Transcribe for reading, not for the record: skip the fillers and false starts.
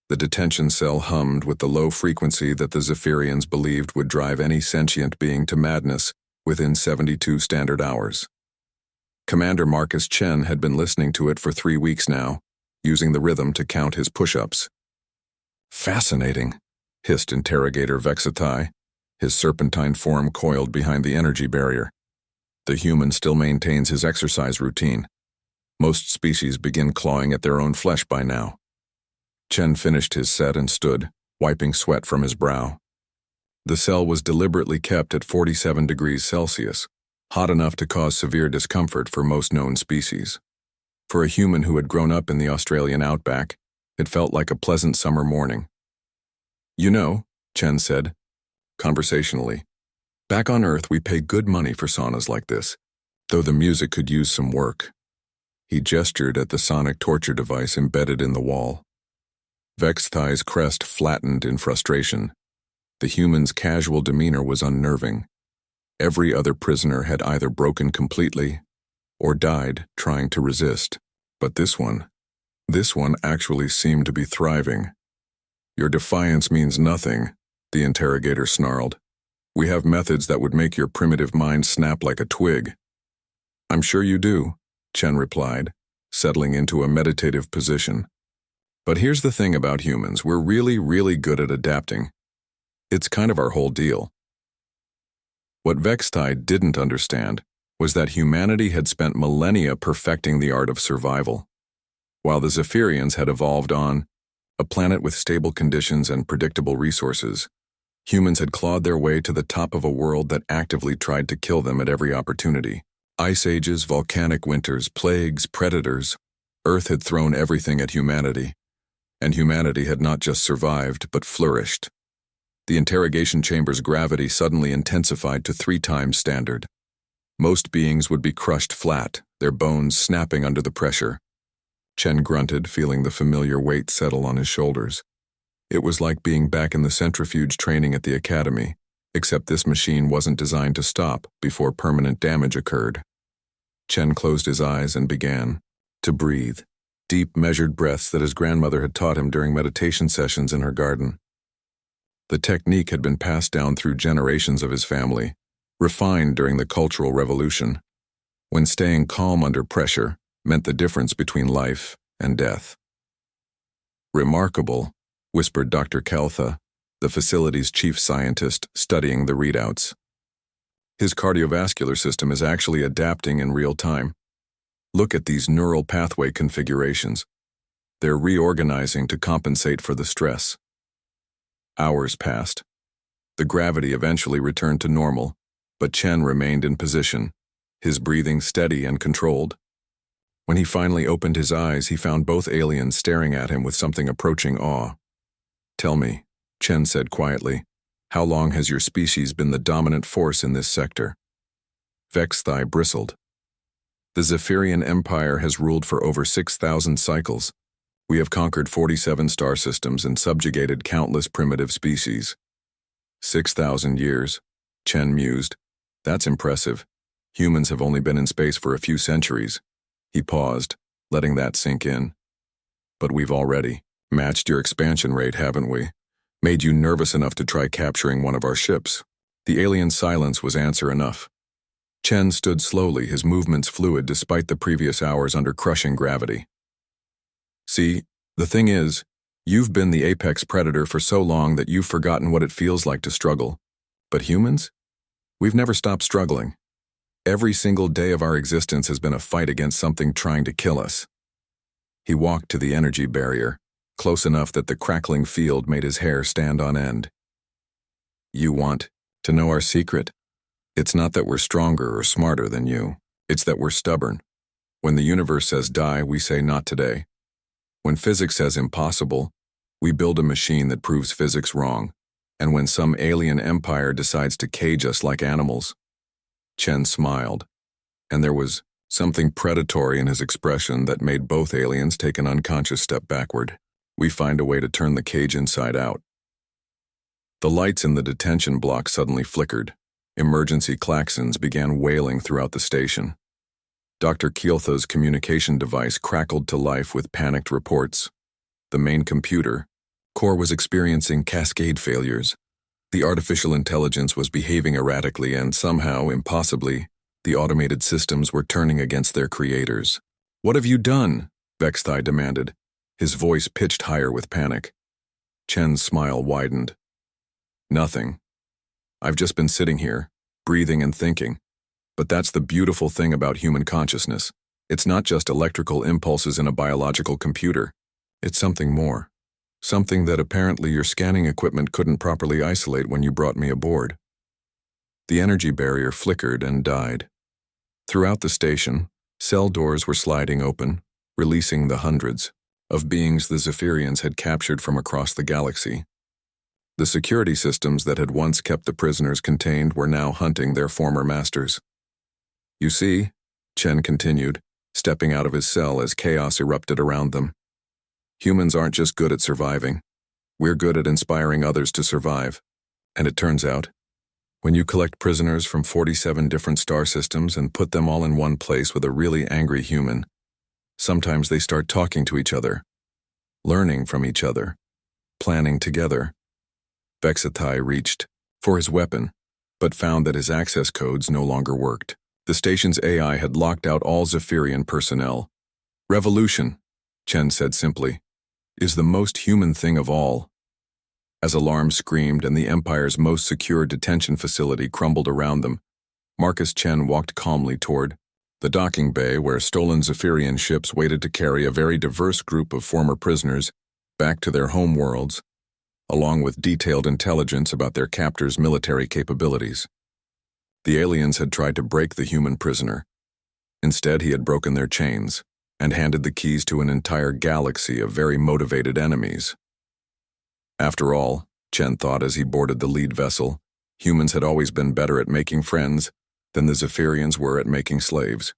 The detention cell hummed with the low frequency that the Zephyrians believed would drive any sentient being to madness within 72 standard hours. Commander Marcus Chen had been listening to it for 3 weeks now, using the rhythm to count his push-ups. "Fascinating," hissed Interrogator Vexatai, his serpentine form coiled behind the energy barrier. "The human still maintains his exercise routine. Most species begin clawing at their own flesh by now." Chen finished his set and stood, wiping sweat from his brow. The cell was deliberately kept at 47 degrees Celsius, hot enough to cause severe discomfort for most known species. For a human who had grown up in the Australian outback, it felt like a pleasant summer morning. "You know," Chen said, conversationally, "back on Earth we pay good money for saunas like this, though the music could use some work." He gestured at the sonic torture device embedded in the wall. Vexthai's crest flattened in frustration. The human's casual demeanor was unnerving. Every other prisoner had either broken completely or died trying to resist. But this one actually seemed to be thriving. "Your defiance means nothing," the interrogator snarled. "We have methods that would make your primitive mind snap like a twig." "I'm sure you do," Chen replied, settling into a meditative position. "But here's the thing about humans, we're really, really good at adapting. It's kind of our whole deal." What Vextai didn't understand was that humanity had spent millennia perfecting the art of survival. While the Zephyrians had evolved on a planet with stable conditions and predictable resources, humans had clawed their way to the top of a world that actively tried to kill them at every opportunity. Ice ages, volcanic winters, plagues, predators. Earth had thrown everything at humanity, and humanity had not just survived, but flourished. The interrogation chamber's gravity suddenly intensified to 3 times standard. Most beings would be crushed flat, their bones snapping under the pressure. Chen grunted, feeling the familiar weight settle on his shoulders. It was like being back in the centrifuge training at the academy, except this machine wasn't designed to stop before permanent damage occurred. Chen closed his eyes and began to breathe, deep, measured breaths that his grandmother had taught him during meditation sessions in her garden. The technique had been passed down through generations of his family, refined during the Cultural Revolution, when staying calm under pressure meant the difference between life and death. "Remarkable," whispered Dr. Keltha, the facility's chief scientist, studying the readouts. "His cardiovascular system is actually adapting in real time. Look at these neural pathway configurations. They're reorganizing to compensate for the stress." Hours passed. The gravity eventually returned to normal, but Chen remained in position, his breathing steady and controlled. When he finally opened his eyes, he found both aliens staring at him with something approaching awe. "Tell me," Chen said quietly, "how long has your species been the dominant force in this sector?" Vexthai bristled. "The Zephyrian Empire has ruled for over 6,000 cycles. We have conquered 47 star systems and subjugated countless primitive species." 6,000 years, Chen mused. "That's impressive. Humans have only been in space for a few centuries." He paused, letting that sink in. "But we've already matched your expansion rate, haven't we? Made you nervous enough to try capturing one of our ships." The alien silence was answer enough. Chen stood slowly, his movements fluid despite the previous hours under crushing gravity. "See, the thing is, you've been the apex predator for so long that you've forgotten what it feels like to struggle. But humans? We've never stopped struggling. Every single day of our existence has been a fight against something trying to kill us." He walked to the energy barrier, close enough that the crackling field made his hair stand on end. "You want to know our secret? It's not that we're stronger or smarter than you. It's that we're stubborn. When the universe says die, we say not today. When physics says impossible, we build a machine that proves physics wrong. And when some alien empire decides to cage us like animals..." Chen smiled, and there was something predatory in his expression that made both aliens take an unconscious step backward. "We find a way to turn the cage inside out." The lights in the detention block suddenly flickered. Emergency klaxons began wailing throughout the station. Dr. Kieltha's communication device crackled to life with panicked reports. The main computer, core was experiencing cascade failures. The artificial intelligence was behaving erratically and somehow, impossibly, the automated systems were turning against their creators. "What have you done?" Vexthai demanded, his voice pitched higher with panic. Chen's smile widened. "Nothing. I've just been sitting here, breathing and thinking. But that's the beautiful thing about human consciousness. It's not just electrical impulses in a biological computer. It's something more. Something that apparently your scanning equipment couldn't properly isolate when you brought me aboard." The energy barrier flickered and died. Throughout the station, cell doors were sliding open, releasing the hundreds of beings the Zephyrians had captured from across the galaxy. The security systems that had once kept the prisoners contained were now hunting their former masters. "You see," Chen continued, stepping out of his cell as chaos erupted around them. "Humans aren't just good at surviving. We're good at inspiring others to survive. And it turns out, when you collect prisoners from 47 different star systems and put them all in one place with a really angry human, sometimes they start talking to each other, learning from each other, planning together." Vexthai reached for his weapon, but found that his access codes no longer worked. The station's AI had locked out all Zephyrian personnel. "Revolution," Chen said simply, "is the most human thing of all." As alarms screamed and the Empire's most secure detention facility crumbled around them, Marcus Chen walked calmly toward the docking bay where stolen Zephyrian ships waited to carry a very diverse group of former prisoners back to their home worlds, along with detailed intelligence about their captors' military capabilities. The aliens had tried to break the human prisoner. Instead, he had broken their chains and handed the keys to an entire galaxy of very motivated enemies. After all, Chen thought as he boarded the lead vessel, humans had always been better at making friends than the Zephyrians were at making slaves.